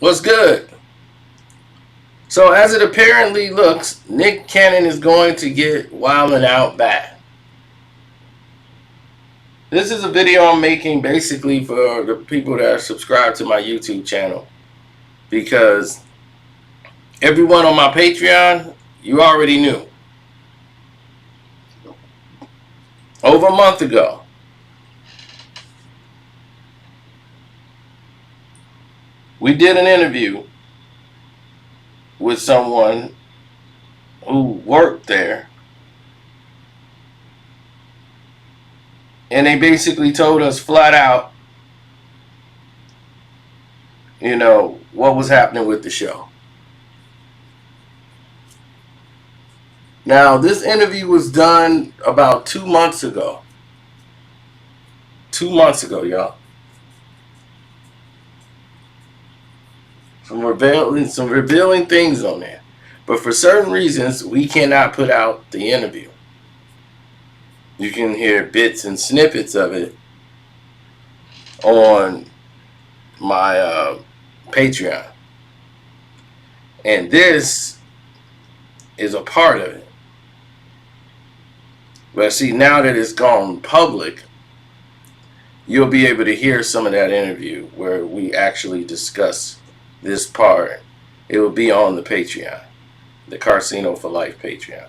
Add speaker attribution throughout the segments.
Speaker 1: What's good? So, as it apparently looks, Nick Cannon is going to get Wildin' Out back. This is a video I'm making basically for the people that are subscribed to my YouTube channel. Because everyone on my Patreon, you already knew. Over a month ago, we did an interview with someone who worked there. And they basically told us flat out, what was happening with the show. Now, this interview was done about 2 months ago. 2 months ago, y'all. Some revealing things on there. But for certain reasons, we cannot put out the interview. You can hear bits and snippets of it on my Patreon. And this is a part of it. But see, now that it's gone public, you'll be able to hear some of that interview where we actually discuss this part. It will be on the Patreon, the Carcino for Life Patreon.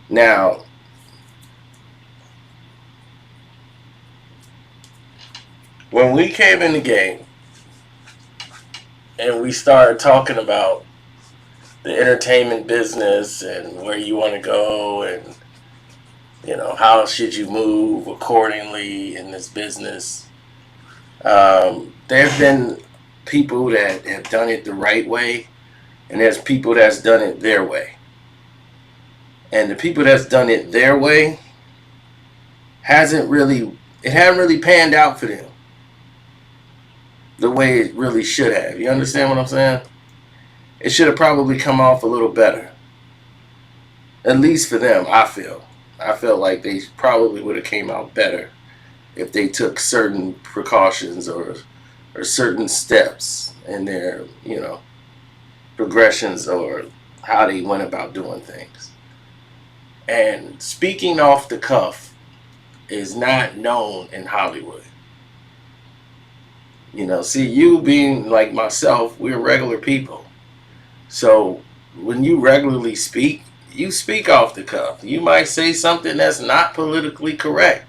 Speaker 1: Now, when we came in the game and we started talking about the entertainment business and where you want to go and how should you move accordingly in this business, there have been people that have done it the right way, and there's people that's done it their way. And the people that's done it their way hadn't really panned out for them the way it really should have. You understand what I'm saying? It should have probably come off a little better. At least for them, I feel. I felt like they probably would have came out better if they took certain precautions or certain steps in their, progressions or how they went about doing things. And speaking off the cuff is not known in Hollywood. See, you being like myself, we're regular people. So when you regularly speak, you speak off the cuff. You might say something that's not politically correct.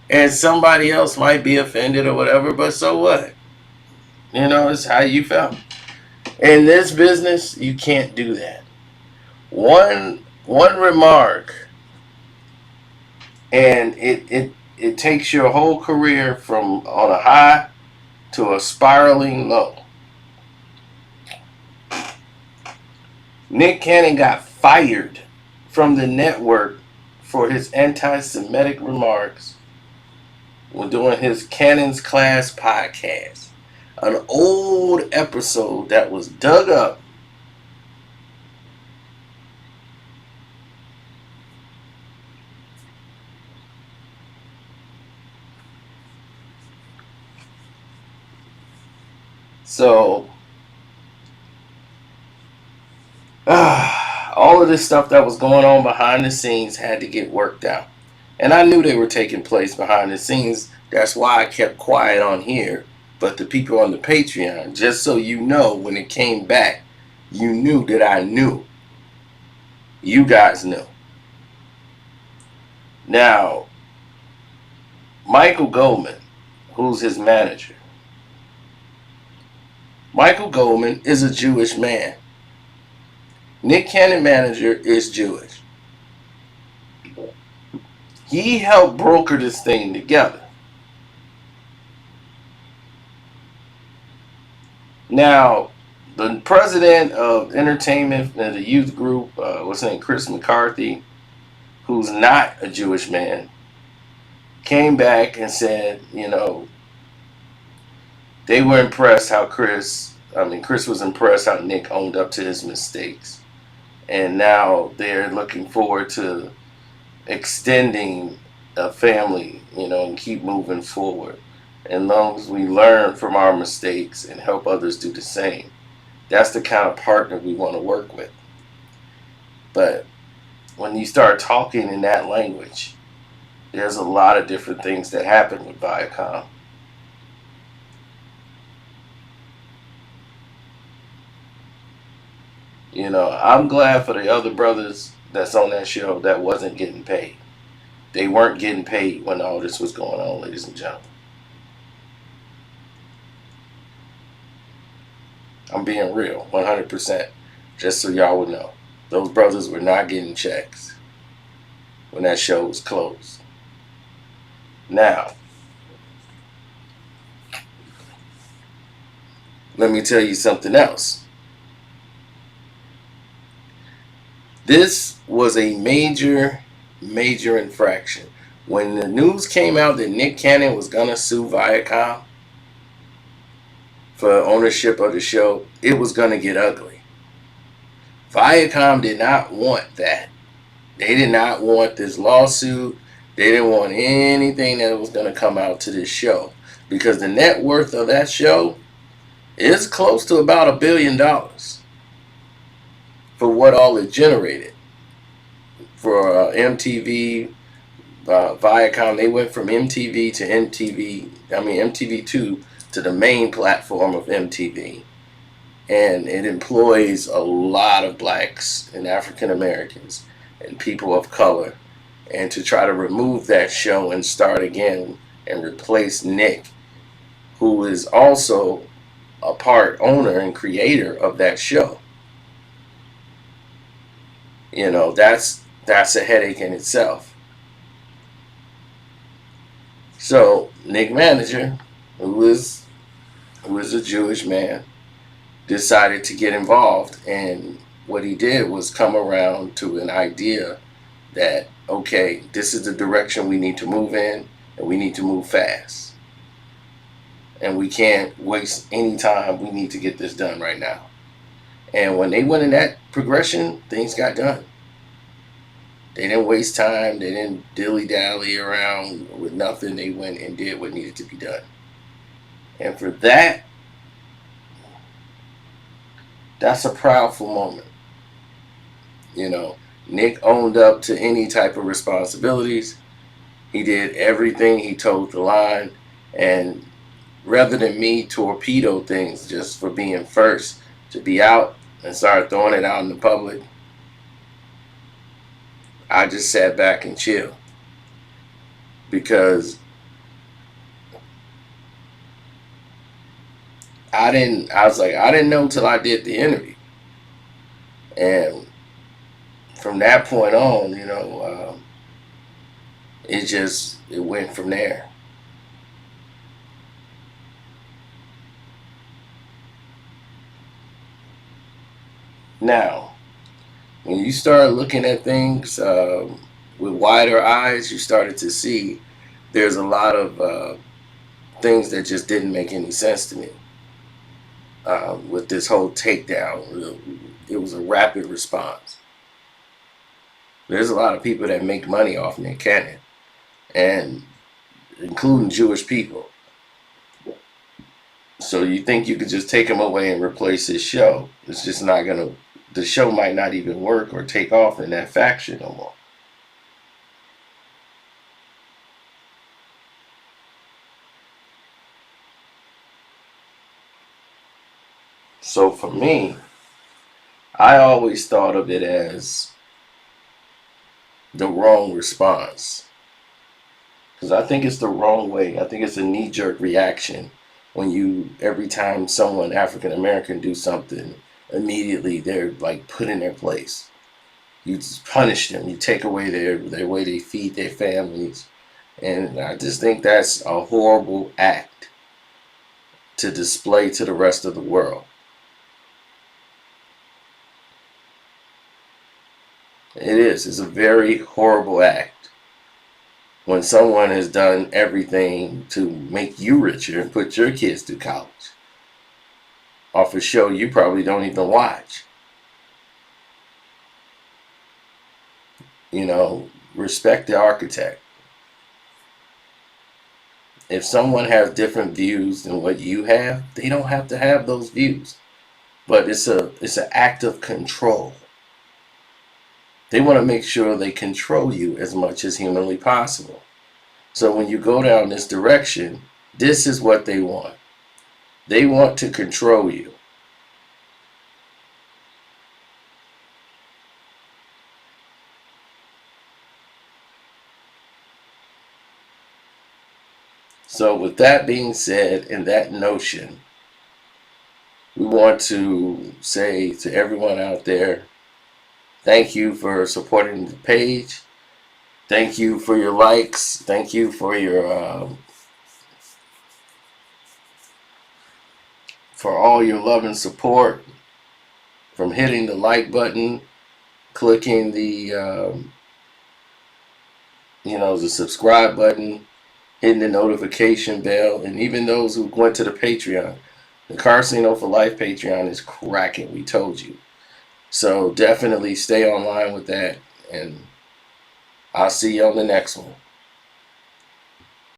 Speaker 1: And somebody else might be offended or whatever, but so what? It's how you felt. In this business, you can't do that. One remark, and it takes your whole career from on a high to a spiraling low. Nick Cannon got fired from the network for his anti-Semitic remarks when doing his Cannon's Class podcast. An old episode that was dug up so all of this stuff that was going on behind the scenes had to get worked out. And I knew they were taking place behind the scenes. That's why I kept quiet on here. But the people on the Patreon, just so you know, when it came back, you knew that I knew. You guys knew. Now, Michael Goldman, who's his manager. Michael Goldman is a Jewish man. Nick Cannon manager is Jewish. He helped broker this thing together. Now, the president of entertainment and the youth group, what's his name, Chris McCarthy, who's not a Jewish man, came back and said, they were impressed how Chris was impressed how Nick owned up to his mistakes. And now they're looking forward to extending a family, and keep moving forward. as long as we learn from our mistakes and help others do the same. That's the kind of partner we want to work with. But when you start talking in that language, there's a lot of different things that happen with Viacom. I'm glad for the other brothers that's on that show that wasn't getting paid. They weren't getting paid when all this was going on, ladies and gentlemen. I'm being real, 100%. Just so y'all would know. Those brothers were not getting checks when that show was closed. Now, let me tell you something else. This was a major, major infraction. When the news came out that Nick Cannon was going to sue Viacom for ownership of the show, it was going to get ugly. Viacom did not want that. They did not want this lawsuit. They didn't want anything that was going to come out to this show, because the net worth of that show is close to about $1 billion for what all it generated. For MTV, Viacom, they went from MTV to MTV2 to the main platform of MTV. And it employs a lot of blacks and African Americans and people of color. And to try to remove that show and start again and replace Nick, who is also a part owner and creator of that show, that's a headache in itself. So Nick Manager, who is a Jewish man, decided to get involved, and what he did was come around to an idea that, okay, this is the direction we need to move in, and we need to move fast, and we can't waste any time. We need to get this done right now. And when they went in that progression, things got done. They didn't waste time. They didn't dilly-dally around with nothing. They went and did what needed to be done. And for that, that's a proudful moment. Nick owned up to any type of responsibilities. He did everything. He toed the line. And rather than me torpedo things just for being first to be out and start throwing it out in the public, I just sat back and chilled, because I didn't know till I did the interview. And from that point on, it went from there. Now, when you start looking at things with wider eyes, you started to see there's a lot of things that just didn't make any sense to me with this whole takedown. It was a rapid response. There's a lot of people that make money off Nick Cannon, and including Jewish people. So you think you could just take him away and replace his show? It's just not gonna. The show might not even work or take off in that faction no more. So for me, I always thought of it as the wrong response, because I think it's the wrong way. I think it's a knee-jerk reaction when every time someone African American do something, immediately they're like put in their place. You just punish them. You take away their way they feed their families, and I just think that's a horrible act to display to the rest of the world. It is. It's a very horrible act when someone has done everything to make you richer and put your kids through college off a show you probably don't even watch. Respect the architect. If someone has different views than what you have, they don't have to have those views. But it's an act of control. They want to make sure they control you as much as humanly possible. So when you go down this direction, this is what they want. They want to control you. So with that being said, and that notion, we want to say to everyone out there, thank you for supporting the page. Thank you for your likes. Thank you for for all your love and support. From hitting the like button, clicking the subscribe button, hitting the notification bell, and even those who went to the Patreon. The Casino for Life Patreon is cracking. We told you. So definitely stay online with that, and I'll see you on the next one.